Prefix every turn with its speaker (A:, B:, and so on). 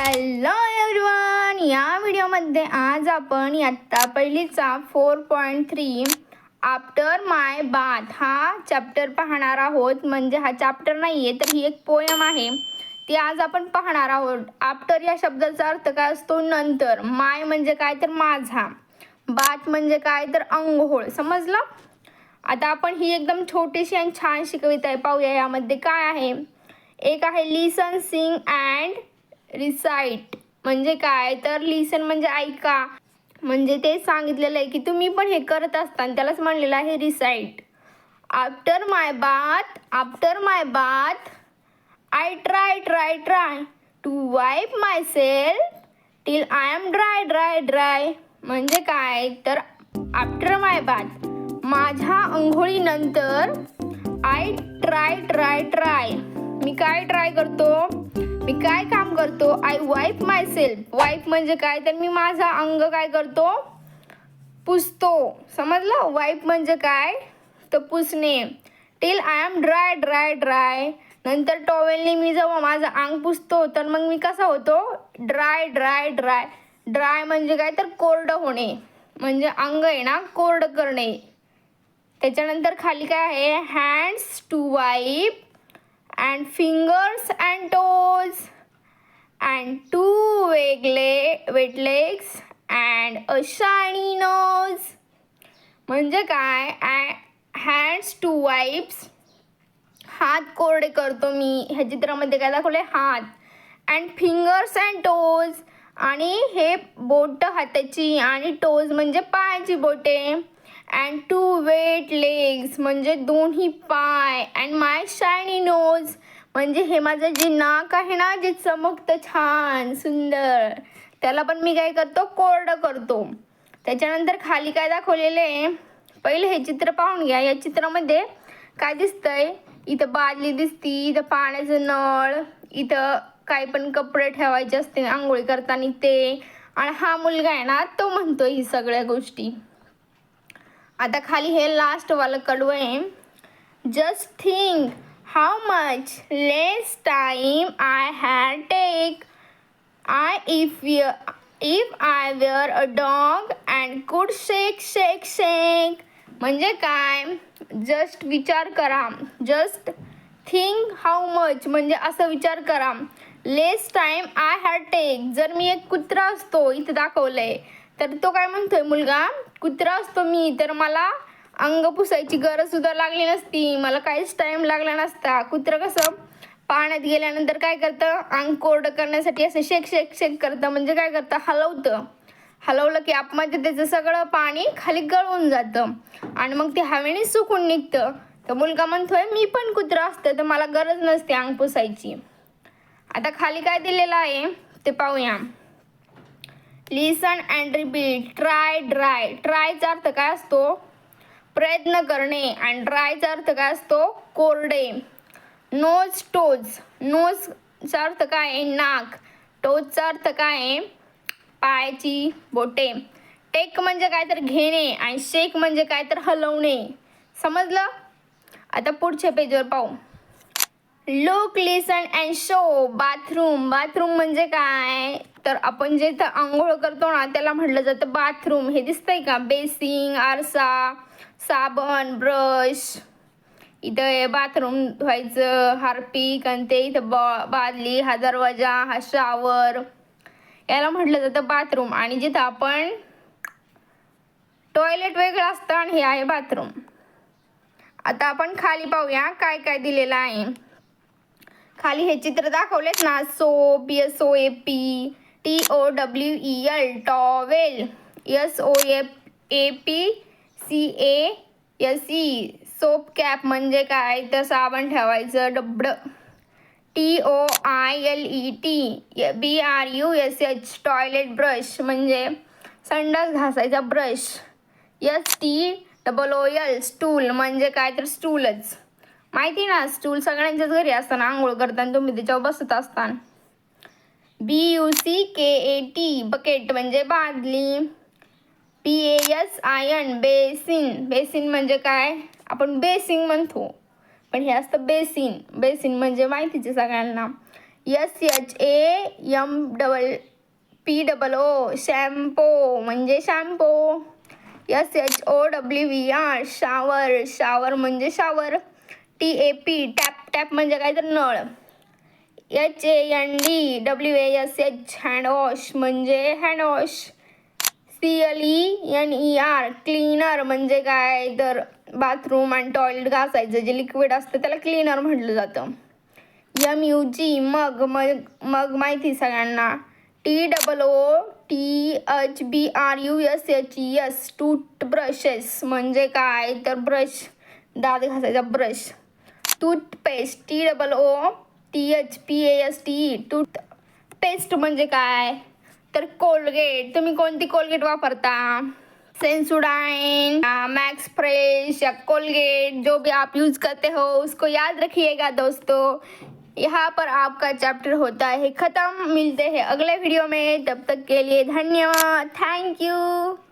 A: Hello everyone, या व्हिडिओमध्ये आज आपण इयत्ता पहिलीचा 4.3 आफ्टर माय बाथ हा चॅप्टर पाहणार आहोत. म्हणजे हा चॅप्टर नाही आहे तर ही एक पोयम आहे, ती आज आपण पाहणार आहोत. आफ्टर या शब्दाचा अर्थ काय असतो? नंतर. माय म्हणजे काय तर माझा, बाथ म्हणजे काय तर अंघोळ. समजलं? आता आपण ही एकदम छोटीशी आणि छानशी कविता आहे, पाहूया यामध्ये काय आहे. एक आहे लिसन सिंग अँड रिसाइट. म्हणजे काय तर लिसन म्हणजे ऐका, म्हणजे ते सांगितलेलं आहे की तुम्ही पण हे करत असता, त्यालाच म्हणलेलं आहे recite. After my bath I try to wipe myself till I am dry. म्हणजे काय तर आफ्टर माय बाथ माझ्या अंघोळीनंतर आय ट्राय मी काय ट्राय करतो, मी काय काम करतो. आय वाईप माय सेल्फ, वाईप म्हणजे काय तर मी माझा अंग काय करतो, पुसतो. समजलं? वाईप म्हणजे काय तर पुसणे. टिल आय एम ड्राय नंतर टॉवेलने मी जेव्हा माझं अंग पुसतो तर मग मी कसा होतो, ड्राय म्हणजे काय तर कोरडं होणे, म्हणजे अंग आहे ना कोरडं करणे. त्याच्यानंतर खाली काय आहे, hands to wipe and fingers and toes and two wet legs and a shiny nose. म्हणजे काय, hands to wipes हात कोरडे करतो मी. ह्या चित्रामध्ये काय दाखवले, हात. अँड फिंगर्स अँड टोज आणि हे बोट हाताची आणि टोज म्हणजे पायाची बोटे. अँड टू वेट लेग्स म्हणजे दोन्ही पाय. अँड माय शायनी नोज म्हणजे हे माझं जे नाक आहे ना, जे चमकतं छान सुंदर, त्याला पण मी काय करतो, कोरडं करतो. त्याच्यानंतर खाली काय दाखवलेलं आहे, पहिले हे चित्र पाहून घ्या. या चित्रामध्ये काय दिसतंय, इथं बादली दिसती, इथं पाण्याचं नळ, इथं काही पण कपडे ठेवायचे असते आंघोळी करताना ते, आणि हा मुलगा आहे ना तो म्हणतोय ही सगळ्या गोष्टी. आता खाली हे लास्ट वाला कडवं आहे. Just think how much less time I had take if I were a dog and could shake. म्हणजे काय, जस्ट विचार करा, जस्ट थिंक हाऊ मच म्हणजे असं विचार करा. लेस टाइम आय हॅड टेक, जर मी एक कुत्रा असतो, इथं दाखवलंय, तर तो काय म्हणतोय मुलगा, कुत्रा असतो मी तर मला अंग पुसायची गरज सुद्धा लागली नसती, मला काहीच टाइम लागला नसता. कुत्रं कसं पाण्यात गेल्यानंतर काय करतं, अंग कोरडं करण्यासाठी असं शेक करतं. म्हणजे काय करतं, हलवलं की आतमध्ये त्याचं सगळं पाणी खाली गळून जातं आणि मग ते हवेने सुकून निघतं. तर मुलगा म्हणतोय मी पण कुत्रा असतं तर मला गरज नसते अंग पुसायची. आता खाली काय दिलेलं आहे ते पाहूया. लिसन अँड रिपीट. ट्रायचा अर्थ काय असतो, प्रयत्न करणे. आणि ड्रायचा अर्थ काय असतो, कोरडे. नोजचा अर्थ काय आहे, नाक. टोजचा अर्थ काय आहे, पायाची बोटे. टेक म्हणजे काय तर घेणे आणि शेक म्हणजे काय तर हलवणे. समजलं? आता पुढच्या पेजवर पाहू. Look, listen and show. Bathroom म्हणजे काय तर आपण जे इथं आंघोळ करतो ना त्याला म्हटलं जातं बाथरूम. हे दिसतंय का, बेसिंग, आरसा, साबण, ब्रश. इथं बाथरूम धुवायचं, हार्पिक, आणि ते इथं बादली, हा दरवाजा, हा शावर, याला म्हटलं जातं बाथरूम. आणि जिथं आपण टॉयलेट वेगळं असतं आणि हे आहे बाथरूम. आता आपण खाली पाहूया काय काय दिलेलं आहे. खाली हे चित्र दाखवलेत ना, soap, SOAP, TOWEL, towel, SOAPCASE, soap cap म्हणजे काय तर साबण ठेवायचं डबड. TOILET BRUSH, टॉयलेट ब्रश म्हणजे संडास घासायचा ब्रश. STOOL, स्टूल म्हणजे काय तर स्टूलच. माहिती ना, स्टूल सगळ्यांच्याच घरी असताना आंघोळ करताना तुम्ही त्याच्यावर बसत असताना. BUCKET, बकेट म्हणजे बादली. BASIN, बेसिन म्हणजे काय, आपण बेसिंग म्हणतो पण हे असतं बेसिन म्हणजे माहितीचे सगळ्यांना. SHAMPOO शॅम्पो म्हणजे शॅम्पो. SHOWER शावर शावर म्हणजे शावर. TAP टॅप टॅप म्हणजे काय तर नळ. HANDWASH हँडवॉश म्हणजे हँडवॉश. CLEANER क्लीनर म्हणजे काय तर बाथरूम आणि टॉयलेट घासायचं जे लिक्विड असतं त्याला क्लीनर म्हटलं जातं. MUG मग मग मग माहिती सगळ्यांना. TOOTHBRUSHES टूथब्रशेस म्हणजे काय तर ब्रश, दात घासायचा ब्रश. टूथपेस्ट TOOTHPASTE टूथपेस्ट म्हणजे काय तर कोलगेट. तुम्ही कोणती कोलगेट वापरता? सेंसोडाइन, मैक्स फ्रेश या कोलगेट, जो भी आप यूज करते हो उसको याद रखिएगा दोस्तों. यहाँ पर आपका चैप्टर होता है खत्म. मिलते हैं अगले वीडियो में, तब तक के लिए धन्यवाद. Thank you.